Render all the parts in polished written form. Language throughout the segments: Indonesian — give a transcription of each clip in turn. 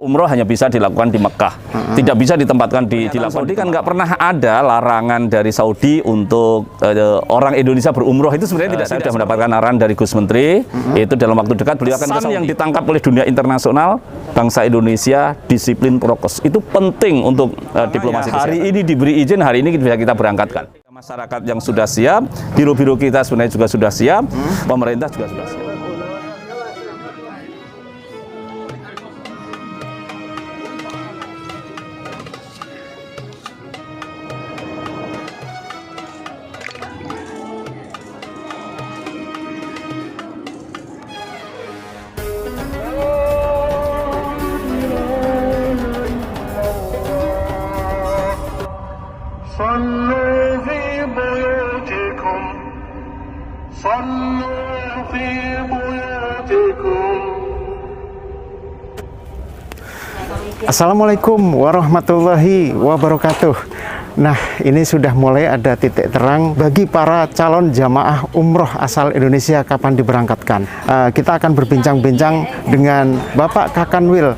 Umroh hanya bisa dilakukan di Mekah, tidak bisa ditempatkan di Saudi. Kan nggak pernah ada larangan dari Saudi untuk orang Indonesia berumroh. Itu sebenarnya tidak. Saya sudah mendapatkan arahan dari Gus Menteri, yaitu dalam waktu dekat beliau akan ke Saudi. Yang ditangkap oleh dunia internasional, bangsa Indonesia disiplin prokes. Itu penting untuk diplomasi. Hari ini diberi izin, hari ini bisa kita berangkatkan. Masyarakat yang sudah siap, biro-biro kita sebenarnya juga sudah siap, pemerintah juga sudah siap. صلوا في بيوتكم صلوا في بيوتكم. Assalamualaikum warahmatullahi wabarakatuh. Nah, ini sudah mulai ada titik terang bagi para calon jamaah umroh asal Indonesia kapan diberangkatkan. Kita akan berbincang-bincang dengan Bapak Kakanwil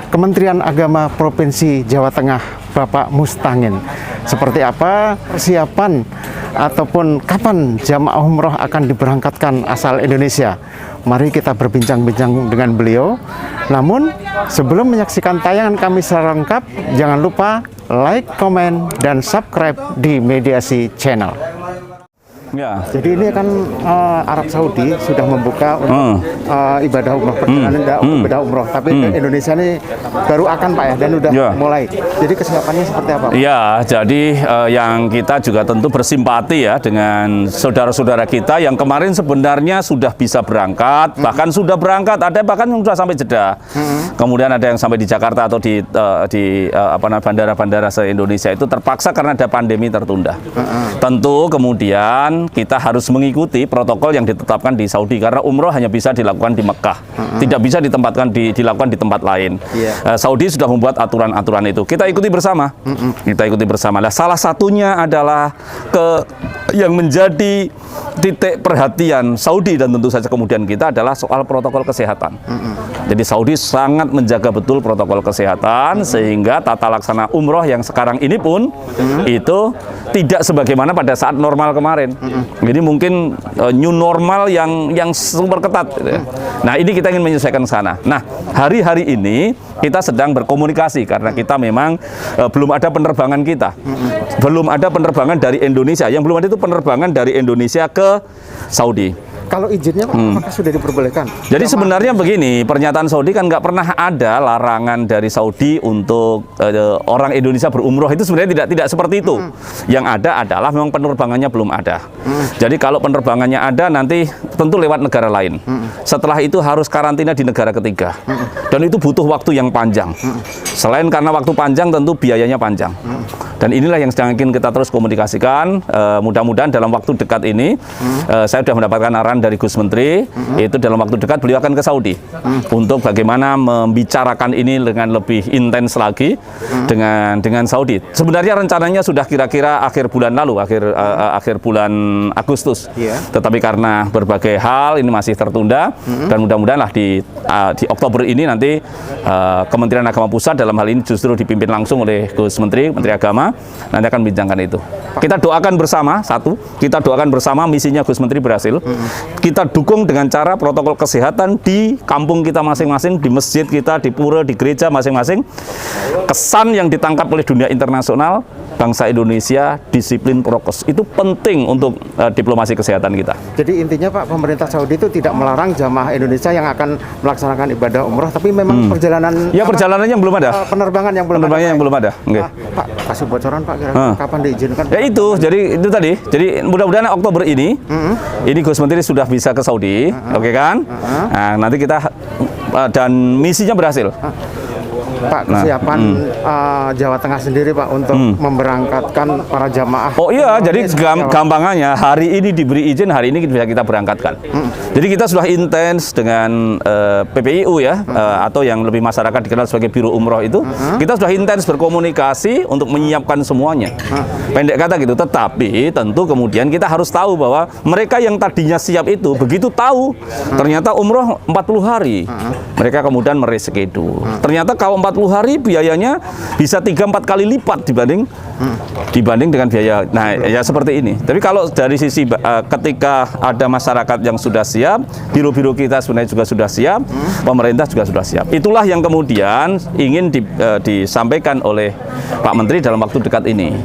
Kementerian Agama Provinsi Jawa Tengah, Bapak Mustangin. Seperti apa persiapan ataupun kapan jamaah umroh akan diberangkatkan asal Indonesia? Mari kita berbincang-bincang dengan beliau. Namun sebelum menyaksikan tayangan kami secara lengkap, jangan lupa like, komen, dan subscribe di Mediasi Channel. Ya. Jadi ini kan Arab Saudi sudah membuka untuk ibadah umroh, perjalanan ibadah umroh. Tapi Indonesia ini baru akan Pak ya, dan udah mulai. Jadi kesiapannya seperti apa Pak? Ya, jadi yang kita juga tentu bersimpati ya dengan saudara-saudara kita yang kemarin sebenarnya sudah bisa berangkat, bahkan sudah berangkat, ada bahkan yang sudah sampai Jeddah. Kemudian ada yang sampai di Jakarta atau di bandara-bandara se-Indonesia itu terpaksa karena ada pandemi tertunda. Tentu kemudian kita harus mengikuti protokol yang ditetapkan di Saudi karena umroh hanya bisa dilakukan di Mekah, tidak bisa dilakukan di tempat lain. Saudi sudah membuat aturan-aturan itu. Kita ikuti bersama. Kita ikuti bersama. Nah, salah satunya adalah yang menjadi titik perhatian Saudi dan tentu saja kemudian kita adalah soal protokol kesehatan. Jadi Saudi sangat menjaga betul protokol kesehatan sehingga tata laksana umroh yang sekarang ini pun itu tidak sebagaimana pada saat normal kemarin. Jadi mungkin new normal yang super ketat. Gitu ya. Nah, ini kita ingin menyesuaikan sana. Nah, hari-hari ini kita sedang berkomunikasi karena kita memang belum ada penerbangan kita. Belum ada penerbangan dari Indonesia. Yang belum ada itu penerbangan dari Indonesia ke Saudi. Kalau izinnya Pak, apakah sudah diperbolehkan? Jadi sebenarnya begini, pernyataan Saudi kan nggak pernah ada larangan dari Saudi untuk orang Indonesia berumroh. Itu sebenarnya tidak seperti itu. Yang ada adalah memang penerbangannya belum ada. Jadi kalau penerbangannya ada nanti tentu lewat negara lain. Setelah itu harus karantina di negara ketiga. Dan itu butuh waktu yang panjang. Selain karena waktu panjang tentu biayanya panjang. Dan inilah yang sedang kita terus komunikasikan. Mudah-mudahan dalam waktu dekat ini saya sudah mendapatkan arahan dari Gus Menteri, yaitu dalam waktu dekat beliau akan ke Saudi untuk bagaimana membicarakan ini dengan lebih intens lagi dengan Saudi. Sebenarnya rencananya sudah kira-kira akhir bulan lalu, akhir bulan Agustus. Tetapi karena berbagai hal ini masih tertunda dan mudah-mudahan lah di Oktober ini nanti Kementerian Agama Pusat dalam hal ini justru dipimpin langsung oleh Gus Menteri Agama nanti akan bincangkan itu. Kita doakan bersama, kita doakan bersama misinya Gus Menteri berhasil. Kita dukung dengan cara protokol kesehatan di kampung kita masing-masing, di masjid kita, di pura, di gereja masing-masing. Kesan yang ditangkap oleh dunia internasional, bangsa Indonesia disiplin prokes. Itu penting untuk diplomasi kesehatan kita. Jadi intinya Pak, pemerintah Saudi itu tidak melarang jamaah Indonesia yang akan melaksanakan ibadah umroh, tapi memang perjalanan perjalanannya belum ada. Penerbangan yang belum ada. Pak, kasih bocoran Pak, kira-kira kapan diizinkan? Ya itu, jadi itu tadi. Jadi mudah-mudahan Oktober ini Gus Menteri sudah bisa ke Saudi, oke kan? Nah, nanti kita dan misinya berhasil. Pak, kesiapan Jawa Tengah sendiri Pak untuk memberangkatkan para jamaah. Oh iya, jadi gampangannya hari ini diberi izin, hari ini bisa kita berangkatkan. Jadi kita sudah intens dengan PPIU ya, atau yang lebih masyarakat dikenal sebagai Biro Umroh itu, kita sudah intens berkomunikasi untuk menyiapkan semuanya. Pendek kata gitu, tetapi tentu kemudian kita harus tahu bahwa mereka yang tadinya siap itu, begitu tahu, ternyata umroh 40 hari, mereka kemudian mereschedule. Ternyata kalau 40 hari biayanya bisa 3-4 kali lipat dibanding dengan biaya. Nah, ya seperti ini. Tapi kalau dari sisi ketika ada masyarakat yang sudah siap, biro-biro kita sebenarnya juga sudah siap, pemerintah juga sudah siap. Itulah yang kemudian ingin disampaikan oleh Pak Menteri dalam waktu dekat ini.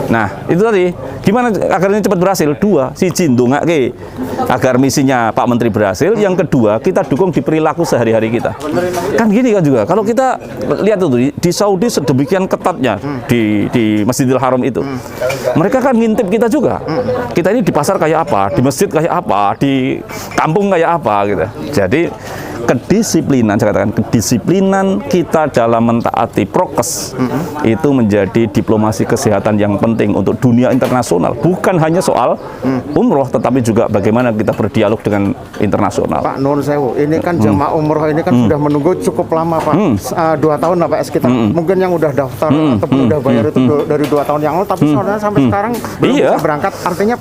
Nah, itu tadi, gimana agar ini cepat berhasil? Dua, siji ndongake agar misinya Pak Menteri berhasil. Yang kedua, kita dukung di perilaku sehari-hari kita. Kan gini kan juga, kalau kita lihat itu di Saudi sedemikian ketatnya di Masjidil Haram itu, mereka kan ngintip kita juga. Kita ini di pasar kayak apa, di masjid kayak apa, di kampung kayak apa gitu. Jadi kedisiplinan, saya katakan kedisiplinan kita dalam mentaati prokes itu menjadi diplomasi kesehatan yang penting untuk dunia internasional. Bukan hanya soal umroh, tetapi juga bagaimana kita berdialog dengan internasional. Pak Nun Sewu, ini kan jamaah umroh ini kan sudah menunggu cukup lama Pak, 2 tahun lah Pak sekitar. Mungkin yang udah daftar ataupun udah bayar itu dari 2 tahun yang lalu, tapi sebenarnya sampai sekarang belum bisa berangkat. Artinya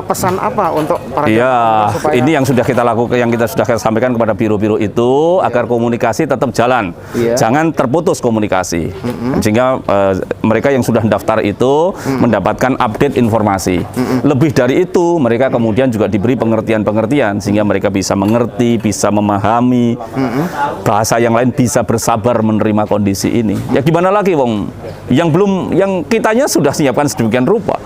pesan apa untuk para jamaah supaya ini yang sudah kita lakukan, yang kita sudah sampaikan kepada biro-biro itu agar komunikasi tetap jalan, jangan terputus komunikasi, sehingga mereka yang sudah daftar itu mendapatkan update informasi. Lebih dari itu, mereka kemudian juga diberi pengertian-pengertian sehingga mereka bisa mengerti, bisa memahami bahasa yang lain, bisa bersabar menerima kondisi ini. Ya gimana lagi, wong yang kitanya sudah siapkan sedemikian rupa,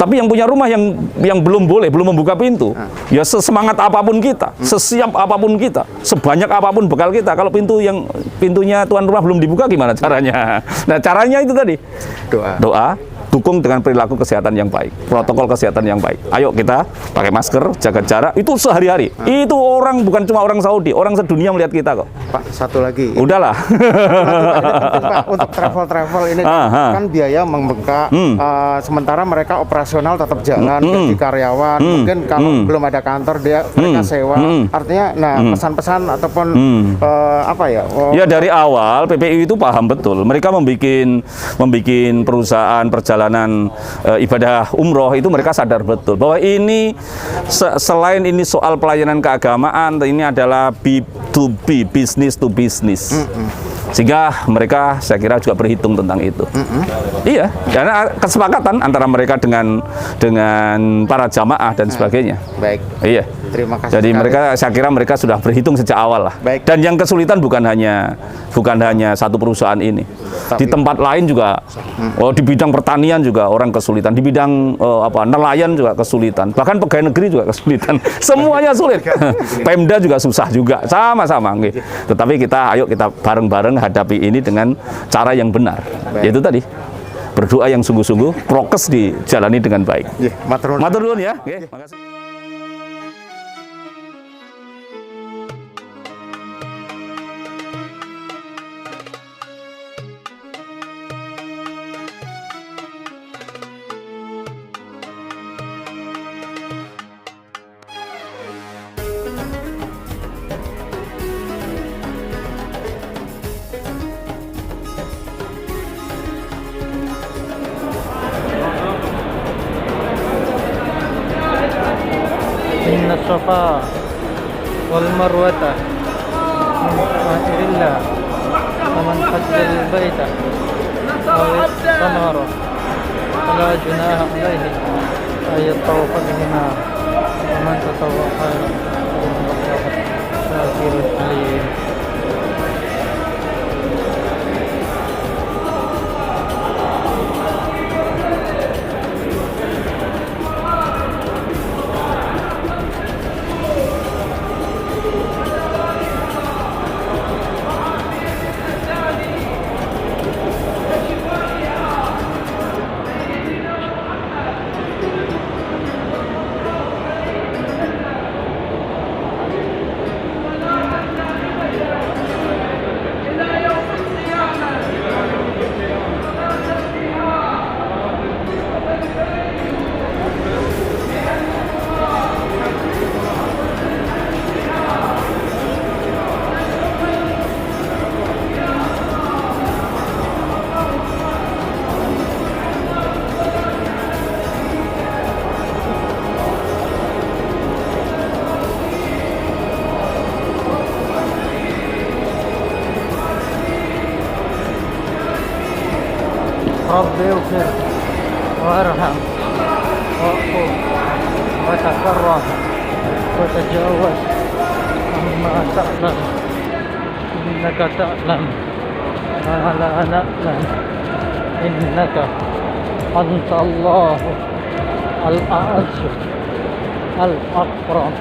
tapi yang punya rumah yang belum membuka pintu, ya sesemangat apapun kita, sesiap apapun kita, sebanyak apapun bekal kita, kalau pintunya tuan rumah belum dibuka, gimana caranya? Nah, caranya itu tadi doa, dukung dengan perilaku kesehatan yang baik, protokol kesehatan yang baik. Ayo kita pakai masker, jaga jarak, itu sehari-hari. Itu orang, bukan cuma orang Saudi, orang sedunia melihat kita kok. Pak, satu lagi. Udahlah. Pak, untuk travel ini kan biaya membengkak, sementara mereka operasional tetap jalan, gaji karyawan, mungkin kalau belum ada kantor mereka sewa. Artinya, nah pesan-pesan ataupun apa ya? Ya dari awal PPI itu paham betul. Mereka membikin perusahaan perjalanan ibadah umroh itu, mereka sadar betul bahwa ini selain ini soal pelayanan keagamaan, ini adalah B2B, business to business. Sehingga mereka, saya kira, juga berhitung tentang itu. Iya, karena kesepakatan antara mereka dengan para jamaah dan sebagainya. Baik. Iya. Terima kasih. Jadi saya kira mereka sudah berhitung sejak awal lah. Baik. Dan yang kesulitan bukan hanya satu perusahaan ini. Di tempat lain juga, di bidang pertanian juga orang kesulitan, di bidang nelayan juga kesulitan, bahkan pegawai negeri juga kesulitan. Semuanya sulit. Pemda juga susah juga, sama-sama. Tetapi ayo kita bareng-bareng hadapi ini dengan cara yang benar. Yaitu tadi, berdoa yang sungguh-sungguh, prokes dijalani dengan baik. Matur nuwun ya. Makasih. إن الصفا والمروة من شعائر الله فمن حج البيت أو اعتمر فلا جناح عليه أن يطوف بهما ومن تطوع خيرا فإن الله شاكر عليم. ربي اغفر وارحم واعفو وتكرم وتجاوز عما تعلم إنك تعلم ما لا نعلم إنك أنت الله الأعز الأكرم.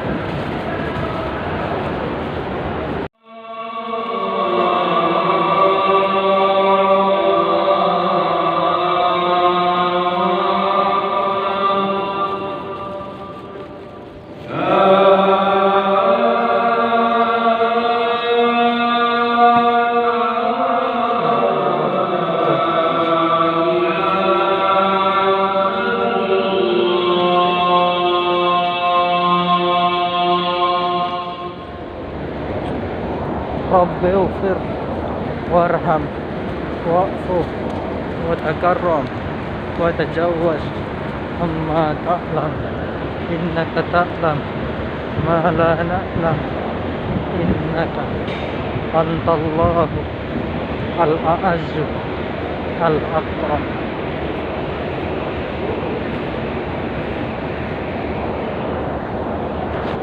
رب اغفر وارحم واعفو وتكرم وتجاوز عما تعلم إنك تعلم ما لا نعلم إنك أنت الله الأعز الأكرم.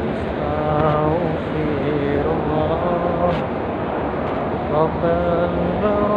أستغفر الله رب العالمين.